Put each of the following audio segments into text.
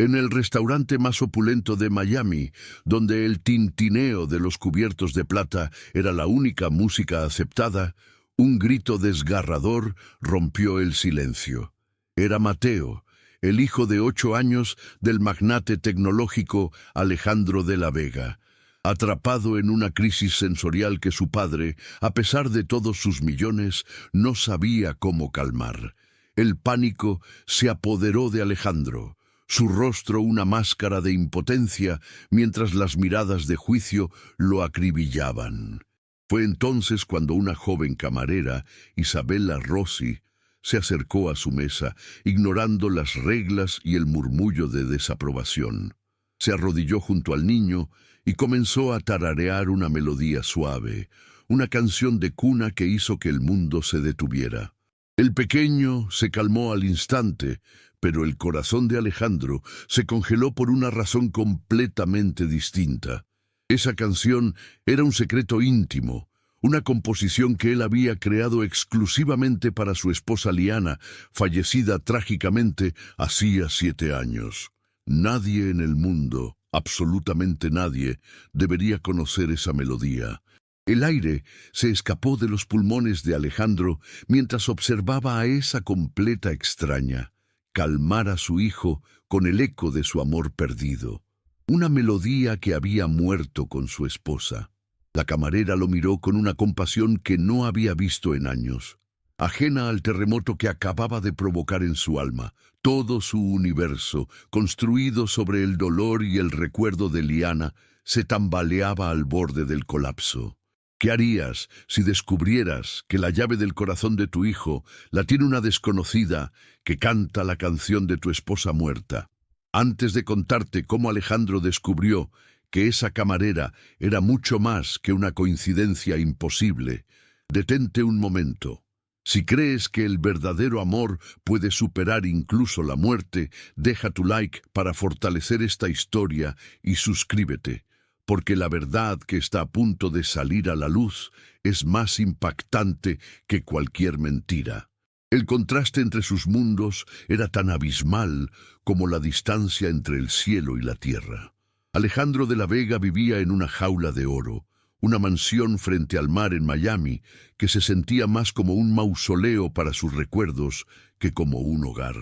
En el restaurante más opulento de Miami, donde el tintineo de los cubiertos de plata era la única música aceptada, un grito desgarrador rompió el silencio. Era Mateo, el hijo de 8 años del magnate tecnológico Alejandro de la Vega, atrapado en una crisis sensorial que su padre, a pesar de todos sus millones, no sabía cómo calmar. El pánico se apoderó de Alejandro, su rostro una máscara de impotencia, mientras las miradas de juicio lo acribillaban. Fue entonces cuando una joven camarera, Isabella Rossi, se acercó a su mesa, ignorando las reglas y el murmullo de desaprobación. Se arrodilló junto al niño y comenzó a tararear una melodía suave, una canción de cuna que hizo que el mundo se detuviera. El pequeño se calmó al instante, pero el corazón de Alejandro se congeló por una razón completamente distinta. Esa canción era un secreto íntimo, una composición que él había creado exclusivamente para su esposa Liana, fallecida trágicamente hacía 7 años. Nadie en el mundo, absolutamente nadie, debería conocer esa melodía. El aire se escapó de los pulmones de Alejandro mientras observaba a esa completa extraña calmar a su hijo con el eco de su amor perdido. Una melodía que había muerto con su esposa. La camarera lo miró con una compasión que no había visto en años. Ajena al terremoto que acababa de provocar en su alma, todo su universo, construido sobre el dolor y el recuerdo de Liana, se tambaleaba al borde del colapso. ¿Qué harías si descubrieras que la llave del corazón de tu hijo la tiene una desconocida que canta la canción de tu esposa muerta? Antes de contarte cómo Alejandro descubrió que esa camarera era mucho más que una coincidencia imposible, detente un momento. Si crees que el verdadero amor puede superar incluso la muerte, deja tu like para fortalecer esta historia y suscríbete, porque la verdad que está a punto de salir a la luz es más impactante que cualquier mentira. El contraste entre sus mundos era tan abismal como la distancia entre el cielo y la tierra. Alejandro de la Vega vivía en una jaula de oro, una mansión frente al mar en Miami, que se sentía más como un mausoleo para sus recuerdos que como un hogar.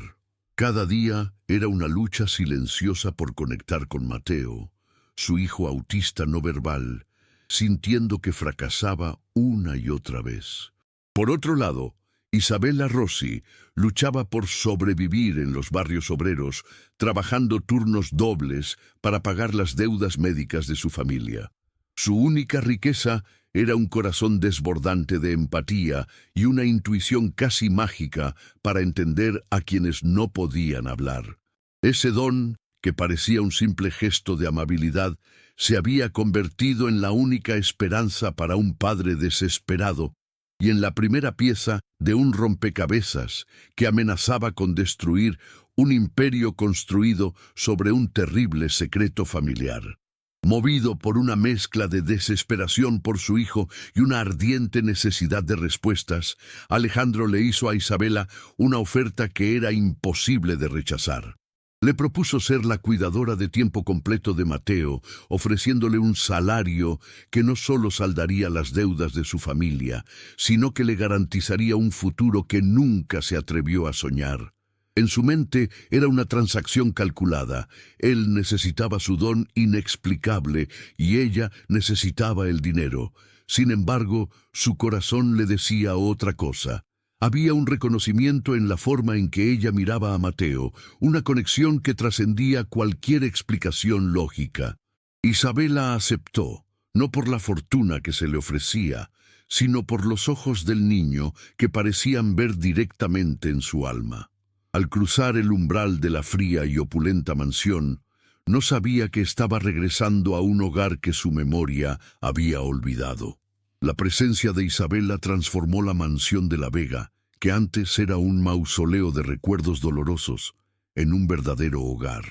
Cada día era una lucha silenciosa por conectar con Mateo, su hijo autista no verbal, sintiendo que fracasaba una y otra vez. Por otro lado, Isabella Rossi luchaba por sobrevivir en los barrios obreros, trabajando turnos dobles para pagar las deudas médicas de su familia. Su única riqueza era un corazón desbordante de empatía y una intuición casi mágica para entender a quienes no podían hablar. Ese don, que parecía un simple gesto de amabilidad, se había convertido en la única esperanza para un padre desesperado y en la primera pieza de un rompecabezas que amenazaba con destruir un imperio construido sobre un terrible secreto familiar. Movido por una mezcla de desesperación por su hijo y una ardiente necesidad de respuestas, Alejandro le hizo a Isabella una oferta que era imposible de rechazar. Le propuso ser la cuidadora de tiempo completo de Mateo, ofreciéndole un salario que no solo saldaría las deudas de su familia, sino que le garantizaría un futuro que nunca se atrevió a soñar. En su mente era una transacción calculada. Él necesitaba su don inexplicable y ella necesitaba el dinero. Sin embargo, su corazón le decía otra cosa. Había un reconocimiento en la forma en que ella miraba a Mateo, una conexión que trascendía cualquier explicación lógica. Isabella aceptó, no por la fortuna que se le ofrecía, sino por los ojos del niño que parecían ver directamente en su alma. Al cruzar el umbral de la fría y opulenta mansión, no sabía que estaba regresando a un hogar que su memoria había olvidado. La presencia de Isabella transformó la mansión de la Vega, que antes era un mausoleo de recuerdos dolorosos, en un verdadero hogar.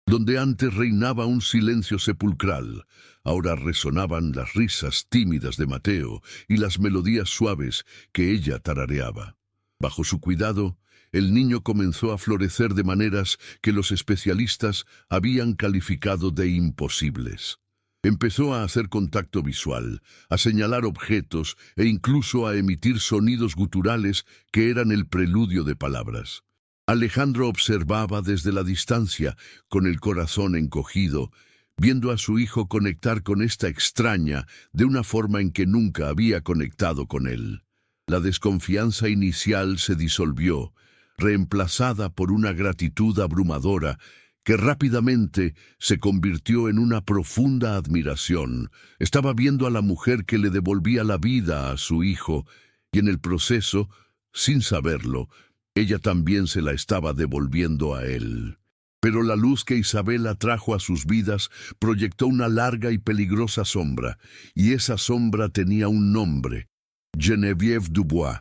Donde antes reinaba un silencio sepulcral, ahora resonaban las risas tímidas de Mateo y las melodías suaves que ella tarareaba. Bajo su cuidado, el niño comenzó a florecer de maneras que los especialistas habían calificado de imposibles. Empezó a hacer contacto visual, a señalar objetos e incluso a emitir sonidos guturales que eran el preludio de palabras. Alejandro observaba desde la distancia, con el corazón encogido, viendo a su hijo conectar con esta extraña de una forma en que nunca había conectado con él. La desconfianza inicial se disolvió, reemplazada por una gratitud abrumadora que rápidamente se convirtió en una profunda admiración. Estaba viendo a la mujer que le devolvía la vida a su hijo, y en el proceso, sin saberlo, ella también se la estaba devolviendo a él. Pero la luz que Isabela trajo a sus vidas proyectó una larga y peligrosa sombra, y esa sombra tenía un nombre: Geneviève Dubois.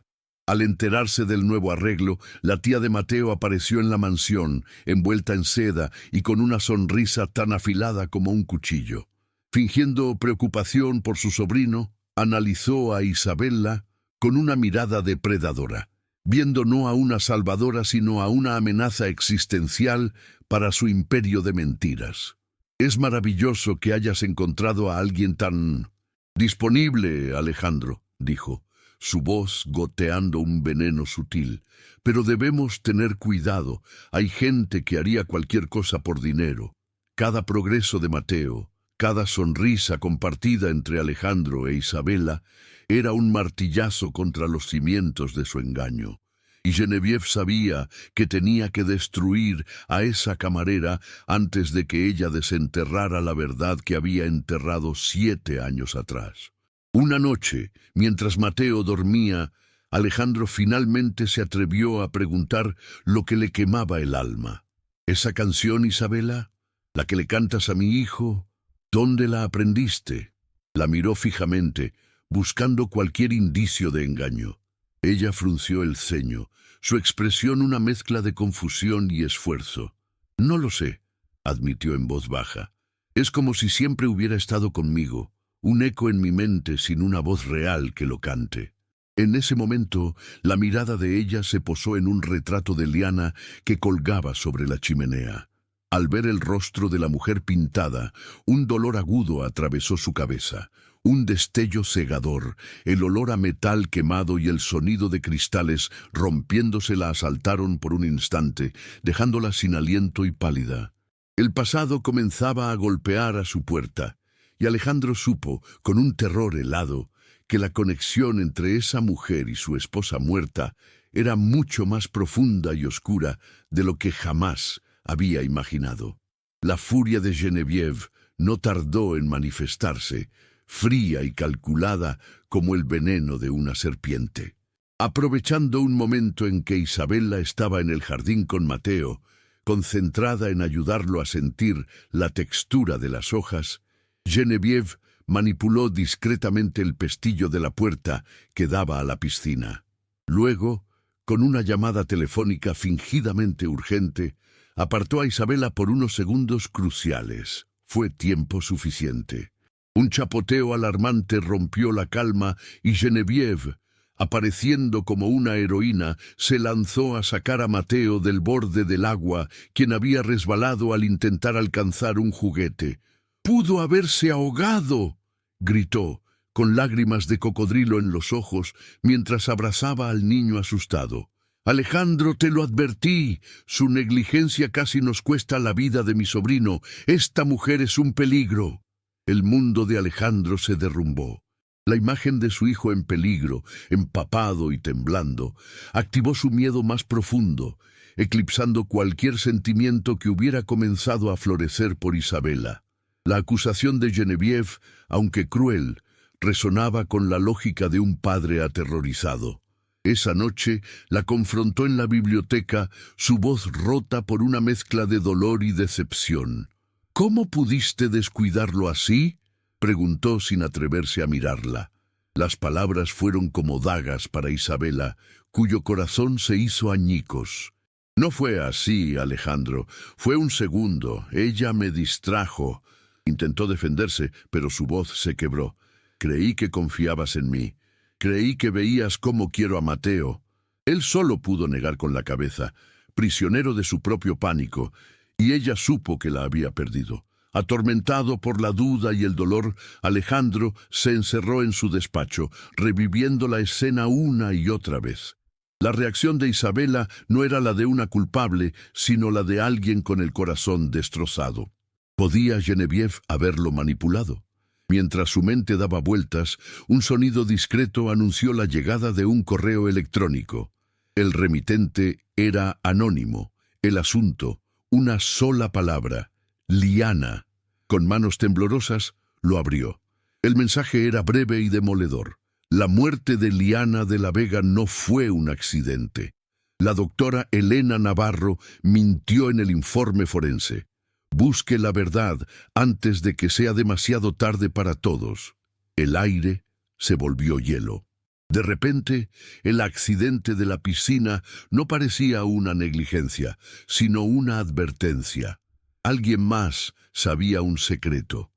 Al enterarse del nuevo arreglo, la tía de Mateo apareció en la mansión, envuelta en seda y con una sonrisa tan afilada como un cuchillo. Fingiendo preocupación por su sobrino, analizó a Isabela con una mirada depredadora, viendo no a una salvadora sino a una amenaza existencial para su imperio de mentiras. «Es maravilloso que hayas encontrado a alguien tan disponible, Alejandro», dijo, su voz goteando un veneno sutil. «Pero debemos tener cuidado. Hay gente que haría cualquier cosa por dinero». Cada progreso de Mateo, cada sonrisa compartida entre Alejandro e Isabela, era un martillazo contra los cimientos de su engaño. Y Geneviève sabía que tenía que destruir a esa camarera antes de que ella desenterrara la verdad que había enterrado 7 años atrás. Una noche, mientras Mateo dormía, Alejandro finalmente se atrevió a preguntar lo que le quemaba el alma. «¿Esa canción, Isabela? ¿La que le cantas a mi hijo? ¿Dónde la aprendiste?» La miró fijamente, buscando cualquier indicio de engaño. Ella frunció el ceño, su expresión una mezcla de confusión y esfuerzo. «No lo sé», admitió en voz baja. «Es como si siempre hubiera estado conmigo, un eco en mi mente sin una voz real que lo cante». En ese momento, la mirada de ella se posó en un retrato de liana que colgaba sobre la chimenea. Al ver el rostro de la mujer pintada, un dolor agudo atravesó su cabeza. Un destello cegador, el olor a metal quemado y el sonido de cristales rompiéndose la asaltaron por un instante, dejándola sin aliento y pálida. El pasado comenzaba a golpear a su puerta, y Alejandro supo, con un terror helado, que la conexión entre esa mujer y su esposa muerta era mucho más profunda y oscura de lo que jamás había imaginado. La furia de Geneviève no tardó en manifestarse, fría y calculada como el veneno de una serpiente. Aprovechando un momento en que Isabela estaba en el jardín con Mateo, concentrada en ayudarlo a sentir la textura de las hojas, Geneviève manipuló discretamente el pestillo de la puerta que daba a la piscina. Luego, con una llamada telefónica fingidamente urgente, apartó a Isabela por unos segundos cruciales. Fue tiempo suficiente. Un chapoteo alarmante rompió la calma y Geneviève, apareciendo como una heroína, se lanzó a sacar a Mateo del borde del agua, quien había resbalado al intentar alcanzar un juguete. «¡Pudo haberse ahogado!», gritó, con lágrimas de cocodrilo en los ojos, mientras abrazaba al niño asustado. «Alejandro, te lo advertí. Su negligencia casi nos cuesta la vida de mi sobrino. Esta mujer es un peligro». El mundo de Alejandro se derrumbó. La imagen de su hijo en peligro, empapado y temblando, activó su miedo más profundo, eclipsando cualquier sentimiento que hubiera comenzado a florecer por Isabela. La acusación de Geneviève, aunque cruel, resonaba con la lógica de un padre aterrorizado. Esa noche la confrontó en la biblioteca, su voz rota por una mezcla de dolor y decepción. «¿Cómo pudiste descuidarlo así?», preguntó sin atreverse a mirarla. Las palabras fueron como dagas para Isabela, cuyo corazón se hizo añicos. «No fue así, Alejandro. Fue un segundo. Ella me distrajo». Intentó defenderse, pero su voz se quebró. «Creí que confiabas en mí. Creí que veías cómo quiero a Mateo». Él solo pudo negar con la cabeza, prisionero de su propio pánico, y ella supo que la había perdido. Atormentado por la duda y el dolor, Alejandro se encerró en su despacho, reviviendo la escena una y otra vez. La reacción de Isabela no era la de una culpable, sino la de alguien con el corazón destrozado. ¿Podía Genevieve haberlo manipulado? Mientras su mente daba vueltas, un sonido discreto anunció la llegada de un correo electrónico. El remitente era anónimo. El asunto, una sola palabra: Liana. Con manos temblorosas, lo abrió. El mensaje era breve y demoledor. La muerte de Liana de la Vega no fue un accidente. La doctora Elena Navarro mintió en el informe forense. Busque la verdad antes de que sea demasiado tarde para todos. El aire se volvió hielo. De repente, el accidente de la piscina no parecía una negligencia, sino una advertencia. Alguien más sabía un secreto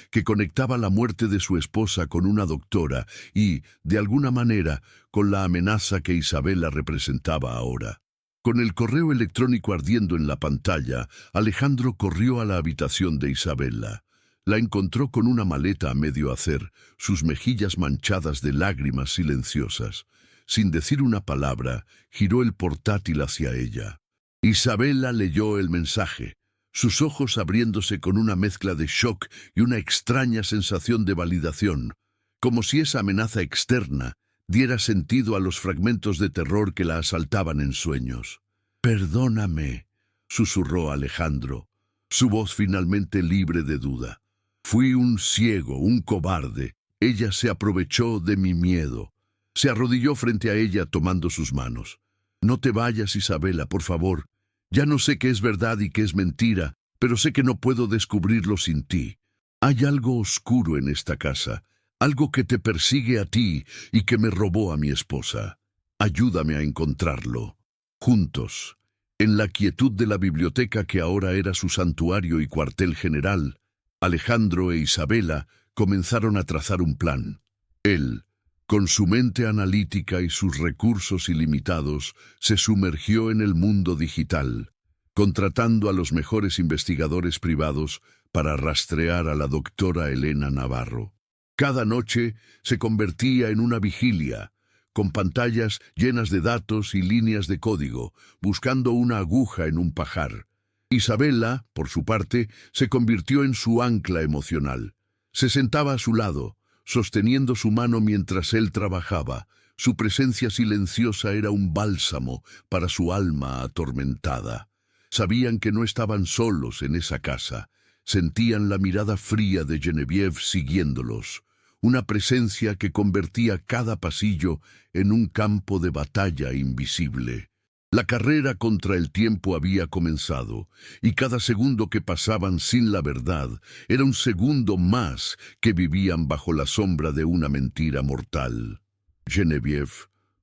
que conectaba la muerte de su esposa con una doctora y, de alguna manera, con la amenaza que Isabela representaba ahora. Con el correo electrónico ardiendo en la pantalla, Alejandro corrió a la habitación de Isabela. La encontró con una maleta a medio hacer, sus mejillas manchadas de lágrimas silenciosas. Sin decir una palabra, giró el portátil hacia ella. Isabela leyó el mensaje, sus ojos abriéndose con una mezcla de shock y una extraña sensación de validación, como si esa amenaza externa diera sentido a los fragmentos de terror que la asaltaban en sueños. «Perdóname», susurró Alejandro, su voz finalmente libre de duda. «Fui un ciego, un cobarde. Ella se aprovechó de mi miedo». Se arrodilló frente a ella tomando sus manos. «No te vayas, Isabela, por favor. Ya no sé qué es verdad y qué es mentira, pero sé que no puedo descubrirlo sin ti. Hay algo oscuro en esta casa, algo que te persigue a ti y que me robó a mi esposa. Ayúdame a encontrarlo». Juntos, en la quietud de la biblioteca que ahora era su santuario y cuartel general, Alejandro e Isabela comenzaron a trazar un plan. Él, con su mente analítica y sus recursos ilimitados, se sumergió en el mundo digital, contratando a los mejores investigadores privados para rastrear a la doctora Elena Navarro. Cada noche se convertía en una vigilia, con pantallas llenas de datos y líneas de código, buscando una aguja en un pajar. Isabela, por su parte, se convirtió en su ancla emocional. Se sentaba a su lado, sosteniendo su mano mientras él trabajaba. Su presencia silenciosa era un bálsamo para su alma atormentada. Sabían que no estaban solos en esa casa. Sentían la mirada fría de Genevieve siguiéndolos, una presencia que convertía cada pasillo en un campo de batalla invisible. La carrera contra el tiempo había comenzado, y cada segundo que pasaban sin la verdad era un segundo más que vivían bajo la sombra de una mentira mortal. Genevieve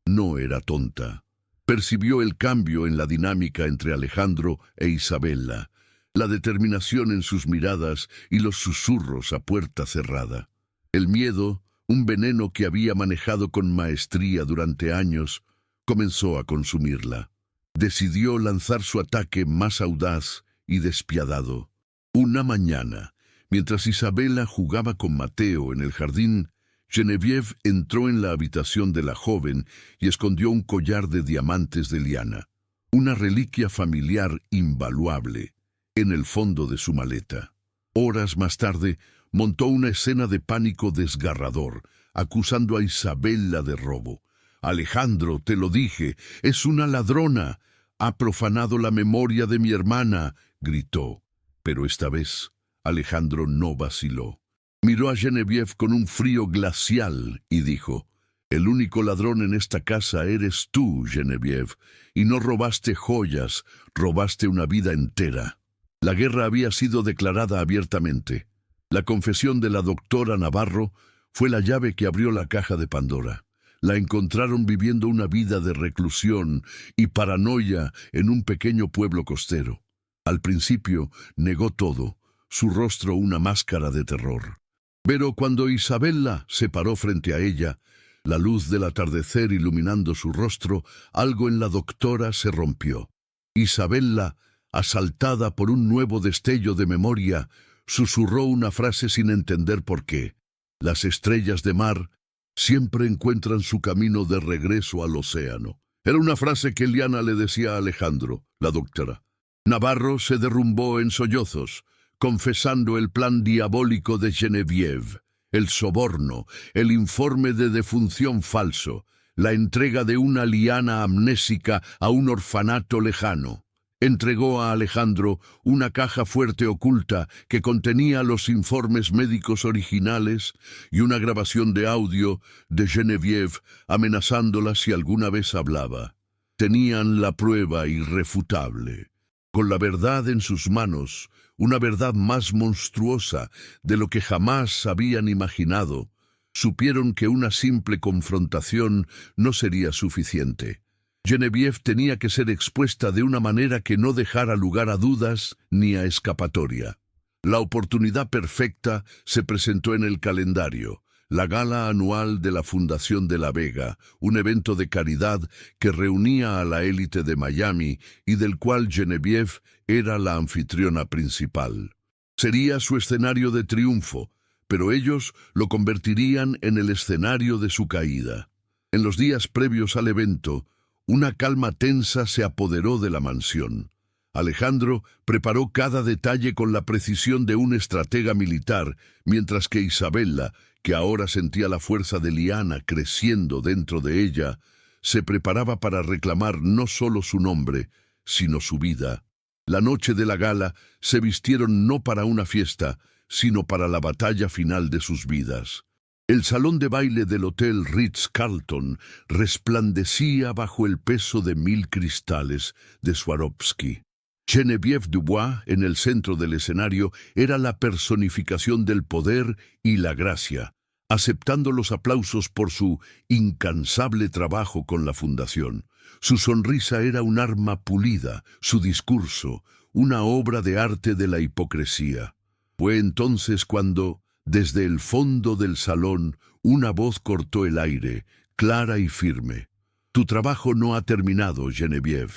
no era tonta. Percibió el cambio en la dinámica entre Alejandro e Isabela, la determinación en sus miradas y los susurros a puerta cerrada. El miedo, un veneno que había manejado con maestría durante años, comenzó a consumirla. Decidió lanzar su ataque más audaz y despiadado. Una mañana, mientras Isabela jugaba con Mateo en el jardín, Genevieve entró en la habitación de la joven y escondió un collar de diamantes de Liana, una reliquia familiar invaluable, en el fondo de su maleta. Horas más tarde, montó una escena de pánico desgarrador, acusando a Isabela de robo. «Alejandro, te lo dije, es una ladrona. Ha profanado la memoria de mi hermana», gritó. Pero esta vez, Alejandro no vaciló. Miró a Genevieve con un frío glacial y dijo: «El único ladrón en esta casa eres tú, Genevieve, y no robaste joyas, robaste una vida entera». La guerra había sido declarada abiertamente. La confesión de la doctora Navarro fue la llave que abrió la caja de Pandora. La encontraron viviendo una vida de reclusión y paranoia en un pequeño pueblo costero. Al principio negó todo, su rostro una máscara de terror. Pero cuando Isabela se paró frente a ella, La luz del atardecer iluminando su rostro, algo en la doctora se rompió. Isabella, asaltada por un nuevo destello de memoria, susurró una frase sin entender por qué. Las estrellas de mar siempre encuentran su camino de regreso al océano. Era una frase que Liana le decía a Alejandro, la doctora. Navarro se derrumbó en sollozos, confesando el plan diabólico de Genevieve, el soborno, el informe de defunción falso, la entrega de una Liana amnésica a un orfanato lejano. Entregó a Alejandro una caja fuerte oculta que contenía los informes médicos originales y una grabación de audio de Genevieve amenazándola si alguna vez hablaba. Tenían la prueba irrefutable. Con la verdad en sus manos, una verdad más monstruosa de lo que jamás habían imaginado, supieron que una simple confrontación no sería suficiente. Genevieve tenía que ser expuesta de una manera que no dejara lugar a dudas ni a escapatoria. La oportunidad perfecta se presentó en el calendario, la gala anual de la Fundación de la Vega, un evento de caridad que reunía a la élite de Miami y del cual Genevieve era la anfitriona principal. Sería su escenario de triunfo, pero ellos lo convertirían en el escenario de su caída. En los días previos al evento, una calma tensa se apoderó de la mansión. Alejandro preparó cada detalle con la precisión de un estratega militar, mientras que Isabella, que ahora sentía la fuerza de Liana creciendo dentro de ella, se preparaba para reclamar no solo su nombre, sino su vida. La noche de la gala se vistieron no para una fiesta, sino para la batalla final de sus vidas. El salón de baile del Hotel Ritz-Carlton resplandecía bajo el peso de 1000 cristales de Swarovski. Genevieve Dubois, en el centro del escenario, era la personificación del poder y la gracia, aceptando los aplausos por su incansable trabajo con la fundación. Su sonrisa era un arma pulida, su discurso, una obra de arte de la hipocresía. Fue entonces cuando, desde el fondo del salón, una voz cortó el aire, clara y firme. «Tu trabajo no ha terminado, Genevieve».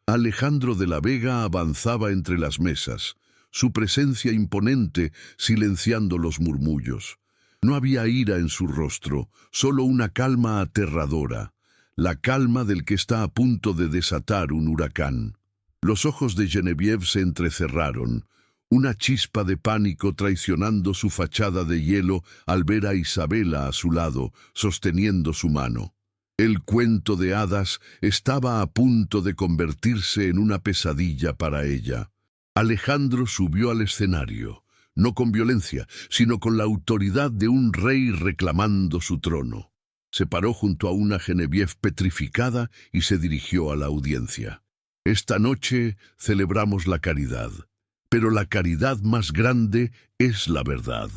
Alejandro de la Vega avanzaba entre las mesas, su presencia imponente silenciando los murmullos. No había ira en su rostro, solo una calma aterradora, la calma del que está a punto de desatar un huracán. Los ojos de Genevieve se entrecerraron, una chispa de pánico traicionando su fachada de hielo al ver a Isabella a su lado, sosteniendo su mano. El cuento de hadas estaba a punto de convertirse en una pesadilla para ella. Alejandro subió al escenario, no con violencia, sino con la autoridad de un rey reclamando su trono. Se paró junto a una Genevieve petrificada y se dirigió a la audiencia. «Esta noche celebramos la caridad, pero la caridad más grande es la verdad».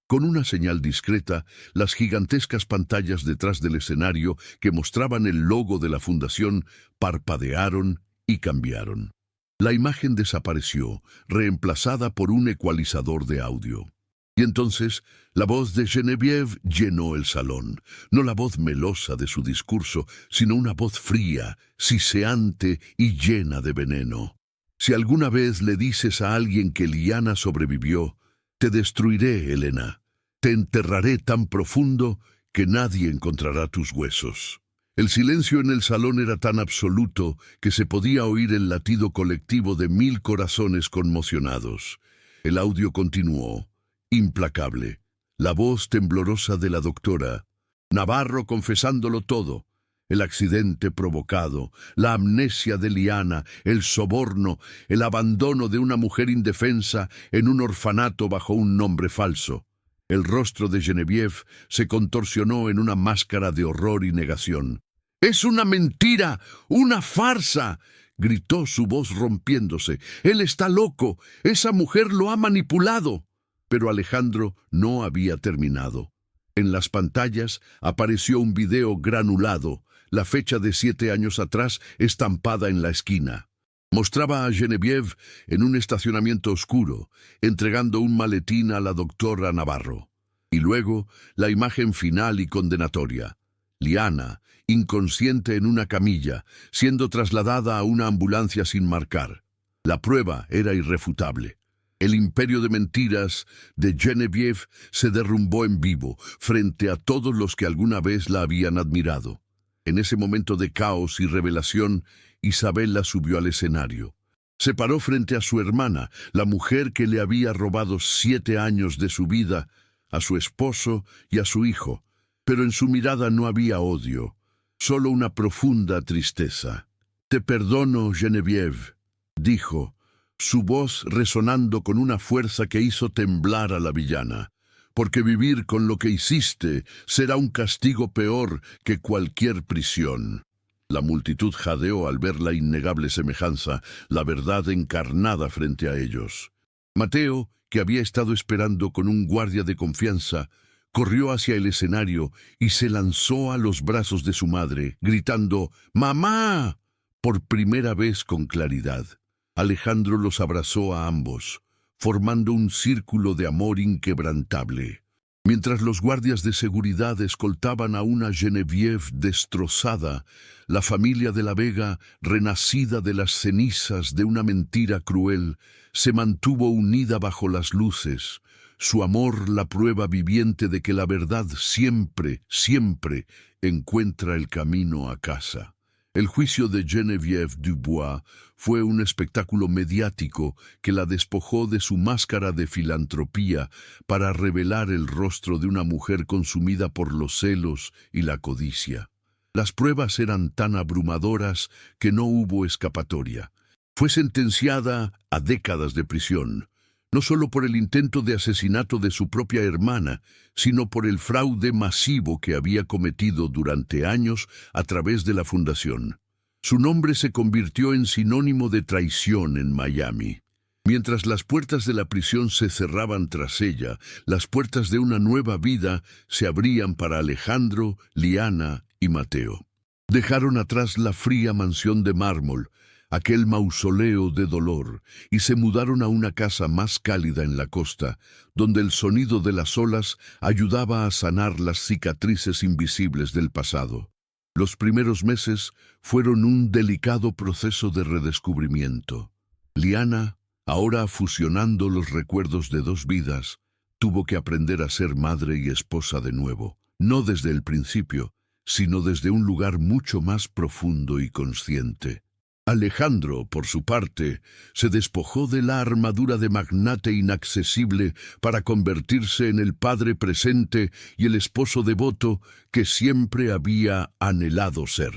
Con una señal discreta, las gigantescas pantallas detrás del escenario que mostraban el logo de la fundación parpadearon y cambiaron. La imagen desapareció, reemplazada por un ecualizador de audio. Y entonces, la voz de Genevieve llenó el salón. No la voz melosa de su discurso, sino una voz fría, siseante y llena de veneno. «Si alguna vez le dices a alguien que Liana sobrevivió, te destruiré, Helena. Te enterraré tan profundo que nadie encontrará tus huesos». El silencio en el salón era tan absoluto que se podía oír el latido colectivo de 1000 corazones conmocionados. El audio continuó, implacable. La voz temblorosa de la doctora. Navarro confesándolo todo. El accidente provocado, la amnesia de Liana, el soborno, el abandono de una mujer indefensa en un orfanato bajo un nombre falso. El rostro de Genevieve se contorsionó en una máscara de horror y negación. «¡Es una mentira! ¡Una farsa!», gritó su voz rompiéndose. «Él está loco. Esa mujer lo ha manipulado». Pero Alejandro no había terminado. En las pantallas apareció un video granulado, la fecha de 7 años atrás estampada en la esquina. Mostraba a Genevieve en un estacionamiento oscuro, entregando un maletín a la doctora Navarro. Y luego, la imagen final y condenatoria. Liana, inconsciente en una camilla, siendo trasladada a una ambulancia sin marcar. La prueba era irrefutable. El imperio de mentiras de Genevieve se derrumbó en vivo frente a todos los que alguna vez la habían admirado. En ese momento de caos y revelación, Isabella subió al escenario. Se paró frente a su hermana, la mujer que le había robado 7 años de su vida, a su esposo y a su hijo. Pero en su mirada no había odio, solo una profunda tristeza. «Te perdono, Genevieve», dijo, su voz resonando con una fuerza que hizo temblar a la villana, «porque vivir con lo que hiciste será un castigo peor que cualquier prisión». La multitud jadeó al ver la innegable semejanza, la verdad encarnada frente a ellos. Mateo, que había estado esperando con un guardia de confianza, corrió hacia el escenario y se lanzó a los brazos de su madre, gritando «¡Mamá!» por primera vez con claridad. Alejandro los abrazó a ambos, formando un círculo de amor inquebrantable. Mientras los guardias de seguridad escoltaban a una Genevieve destrozada, la familia de la Vega, renacida de las cenizas de una mentira cruel, se mantuvo unida bajo las luces, su amor la prueba viviente de que la verdad siempre, siempre encuentra el camino a casa. El juicio de Genevieve Dubois fue un espectáculo mediático que la despojó de su máscara de filantropía para revelar el rostro de una mujer consumida por los celos y la codicia. Las pruebas eran tan abrumadoras que no hubo escapatoria. Fue sentenciada a décadas de prisión, no solo por el intento de asesinato de su propia hermana, sino por el fraude masivo que había cometido durante años a través de la fundación. Su nombre se convirtió en sinónimo de traición en Miami. Mientras las puertas de la prisión se cerraban tras ella, las puertas de una nueva vida se abrían para Alejandro, Liana y Mateo. Dejaron atrás la fría mansión de mármol, aquel mausoleo de dolor, y se mudaron a una casa más cálida en la costa, donde el sonido de las olas ayudaba a sanar las cicatrices invisibles del pasado. Los primeros meses fueron un delicado proceso de redescubrimiento. Liana, ahora fusionando los recuerdos de 2 vidas, tuvo que aprender a ser madre y esposa de nuevo, no desde el principio, sino desde un lugar mucho más profundo y consciente. Alejandro, por su parte, se despojó de la armadura de magnate inaccesible para convertirse en el padre presente y el esposo devoto que siempre había anhelado ser.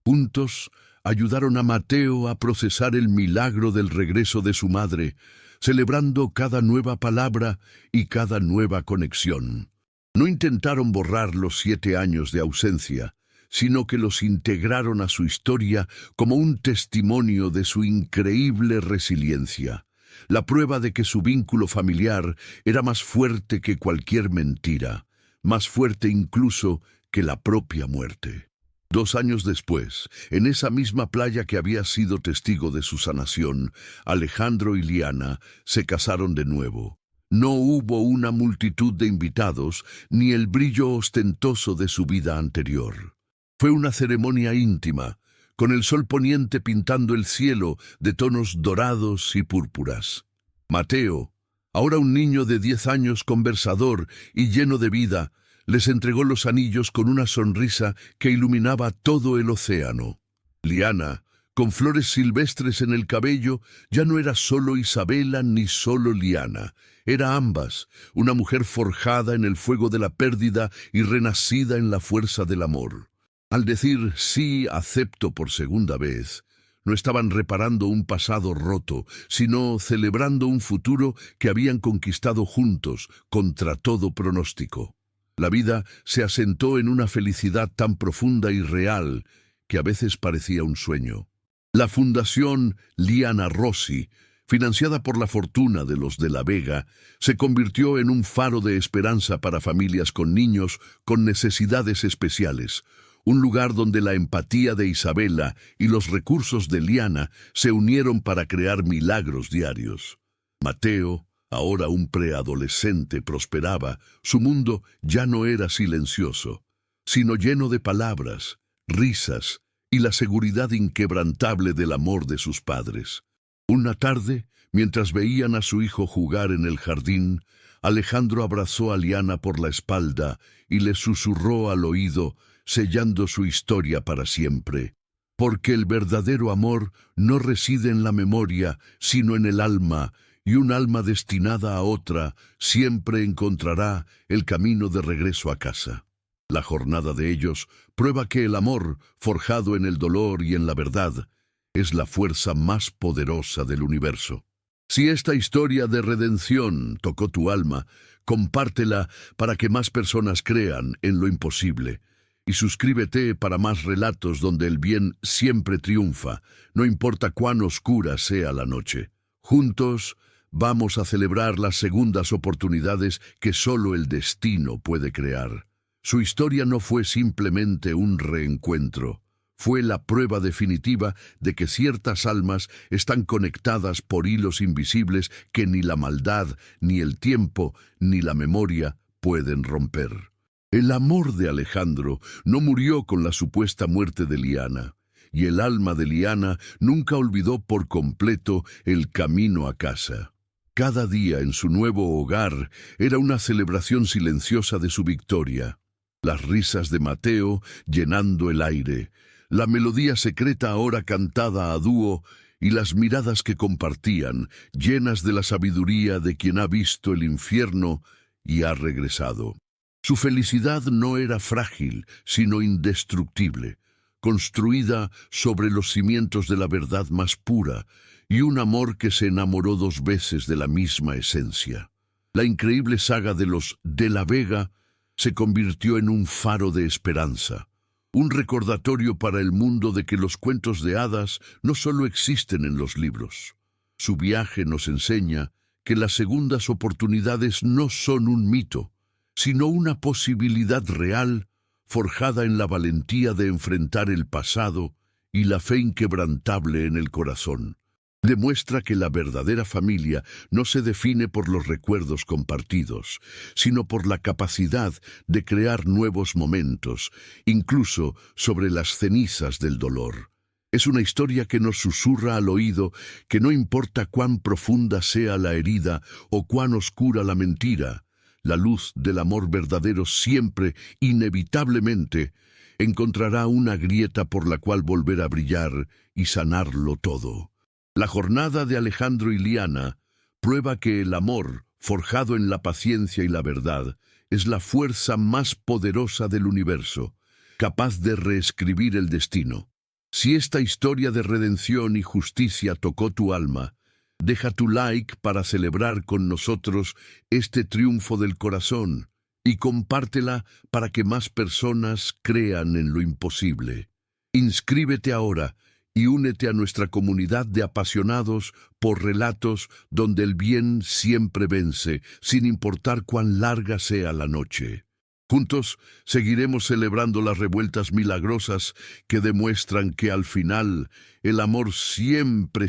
Juntos, ayudaron a Mateo a procesar el milagro del regreso de su madre, celebrando cada nueva palabra y cada nueva conexión. No intentaron borrar los 7 años de ausencia, sino que los integraron a su historia como un testimonio de su increíble resiliencia, la prueba de que su vínculo familiar era más fuerte que cualquier mentira, más fuerte incluso que la propia muerte. 2 años después, en esa misma playa que había sido testigo de su sanación, Alejandro y Liana se casaron de nuevo. No hubo una multitud de invitados ni el brillo ostentoso de su vida anterior. Fue una ceremonia íntima, con el sol poniente pintando el cielo de tonos dorados y púrpuras. Mateo, ahora un niño de 10 años conversador y lleno de vida, les entregó los anillos con una sonrisa que iluminaba todo el océano. Liana, con flores silvestres en el cabello, ya no era solo Isabella ni solo Liana. Era ambas, una mujer forjada en el fuego de la pérdida y renacida en la fuerza del amor. Al decir «sí, acepto» por segunda vez, no estaban reparando un pasado roto, sino celebrando un futuro que habían conquistado juntos, contra todo pronóstico. La vida se asentó en una felicidad tan profunda y real que a veces parecía un sueño. La Fundación Liana Rossi, financiada por la fortuna de los de la Vega, se convirtió en un faro de esperanza para familias con niños con necesidades especiales, un lugar donde la empatía de Isabella y los recursos de Liana se unieron para crear milagros diarios. Mateo, ahora un preadolescente, prosperaba. Su mundo ya no era silencioso. sino lleno de palabras, risas y la seguridad inquebrantable del amor de sus padres. Una tarde, mientras veían a su hijo jugar en el jardín, Alejandro abrazó a Liana por la espalda y le susurró al oído, sellando su historia para siempre. Porque el verdadero amor no reside en la memoria, sino en el alma, y un alma destinada a otra siempre encontrará el camino de regreso a casa. La jornada de ellos prueba que el amor, forjado en el dolor y en la verdad, es la fuerza más poderosa del universo. Si esta historia de redención tocó tu alma, compártela para que más personas crean en lo imposible. Y suscríbete para más relatos donde el bien siempre triunfa, no importa cuán oscura sea la noche. Juntos vamos a celebrar las segundas oportunidades que solo el destino puede crear. Su historia no fue simplemente un reencuentro. Fue la prueba definitiva de que ciertas almas están conectadas por hilos invisibles que ni la maldad, ni el tiempo, ni la memoria pueden romper. El amor de Alejandro no murió con la supuesta muerte de Liana, y el alma de Liana nunca olvidó por completo el camino a casa. Cada día en su nuevo hogar era una celebración silenciosa de su victoria. Las risas de Mateo llenando el aire, la melodía secreta ahora cantada a dúo y las miradas que compartían, llenas de la sabiduría de quien ha visto el infierno y ha regresado. Su felicidad no era frágil, sino indestructible, construida sobre los cimientos de la verdad más pura y un amor que se enamoró 2 veces de la misma esencia. La increíble saga de los de la Vega se convirtió en un faro de esperanza, un recordatorio para el mundo de que los cuentos de hadas no solo existen en los libros. Su viaje nos enseña que las segundas oportunidades no son un mito, sino una posibilidad real forjada en la valentía de enfrentar el pasado y la fe inquebrantable en el corazón. Demuestra que la verdadera familia no se define por los recuerdos compartidos, sino por la capacidad de crear nuevos momentos, incluso sobre las cenizas del dolor. Es una historia que nos susurra al oído que no importa cuán profunda sea la herida o cuán oscura la mentira, la luz del amor verdadero siempre, inevitablemente, encontrará una grieta por la cual volver a brillar y sanarlo todo. La jornada de Alejandro y Liana prueba que el amor, forjado en la paciencia y la verdad, es la fuerza más poderosa del universo, capaz de reescribir el destino. Si esta historia de redención y justicia tocó tu alma, deja tu like para celebrar con nosotros este triunfo del corazón y compártela para que más personas crean en lo imposible. Inscríbete ahora y únete a nuestra comunidad de apasionados por relatos donde el bien siempre vence, sin importar cuán larga sea la noche. Juntos seguiremos celebrando las revueltas milagrosas que demuestran que al final el amor siempre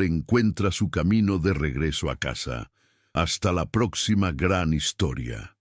encuentra su camino de regreso a casa. Hasta la próxima gran historia.